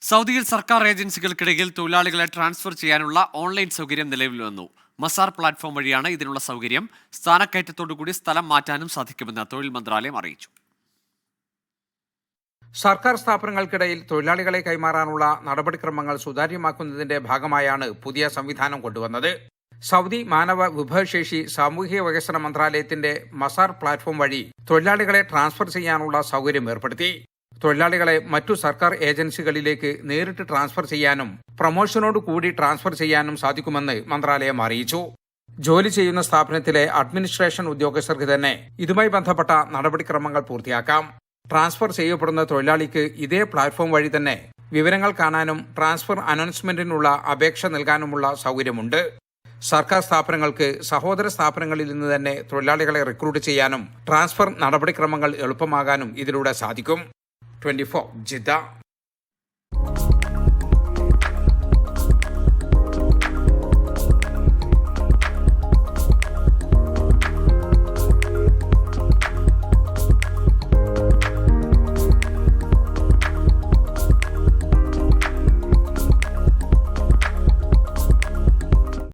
സൗദിയിൽ സർക്കാർ ഏജൻസികൾക്കിടയിൽ തൊഴിലാളികളെ ട്രാൻസ്ഫർ ചെയ്യാനുള്ള ഓൺലൈൻ സൗകര്യം നിലവിൽ വന്നു. മസാർ പ്ലാറ്റ്ഫോം വഴിയാണ് ഇതിനുള്ള സൗകര്യം. സ്ഥാനക്കയറ്റത്തോടുകൂടി സ്ഥലം മാറ്റാനും സാധിക്കുമെന്ന് തൊഴിൽ മന്ത്രാലയം അറിയിച്ചു. സർക്കാർ സ്ഥാപനങ്ങൾക്കിടയിൽ തൊഴിലാളികളെ കൈമാറാനുള്ള നടപടിക്രമങ്ങൾ സുതാര്യമാക്കുന്നതിന്റെ ഭാഗമായാണ് പുതിയ സംവിധാനം കൊണ്ടുവന്നത്. സൗദി മാനവ വിഭവശേഷി സാമൂഹിക വികസന മന്ത്രാലയത്തിന്റെ മസാർ പ്ലാറ്റ്ഫോം വഴി തൊഴിലാളികളെ ട്രാൻസ്ഫർ ചെയ്യാനുള്ള സൗകര്യം ഏർപ്പെടുത്തി. തൊഴിലാളികളെ മറ്റു സർക്കാർ ഏജൻസികളിലേക്ക് നേരിട്ട് ട്രാൻസ്ഫർ ചെയ്യാനും പ്രമോഷനോട് കൂടി ട്രാൻസ്ഫർ ചെയ്യാനും സാധിക്കുമെന്ന് മന്ത്രാലയം അറിയിച്ചു. ജോലി ചെയ്യുന്ന സ്ഥാപനത്തിലെ അഡ്മിനിസ്ട്രേഷൻ ഉദ്യോഗസ്ഥർക്ക് തന്നെ ഇതുമായി ബന്ധപ്പെട്ട നടപടിക്രമങ്ങൾ പൂർത്തിയാക്കാം. ട്രാൻസ്ഫർ ചെയ്യപ്പെടുന്ന തൊഴിലാളിക്ക് ഇതേ പ്ലാറ്റ്ഫോം വഴി തന്നെ വിവരങ്ങൾ കാണാനും ട്രാൻസ്ഫർ അനൗൺസ്മെന്റിനുള്ള അപേക്ഷ നൽകാനുമുള്ള സൗകര്യമുണ്ട്. സർക്കാർ സ്ഥാപനങ്ങൾക്ക് സഹോദര സ്ഥാപനങ്ങളിൽ നിന്ന് തന്നെ തൊഴിലാളികളെ റിക്രൂട്ട് ചെയ്യാനും ട്രാൻസ്ഫർ നടപടിക്രമങ്ങൾ എളുപ്പമാകാനും ഇതിലൂടെ സാധിക്കും. 24 ജിദ്ദ.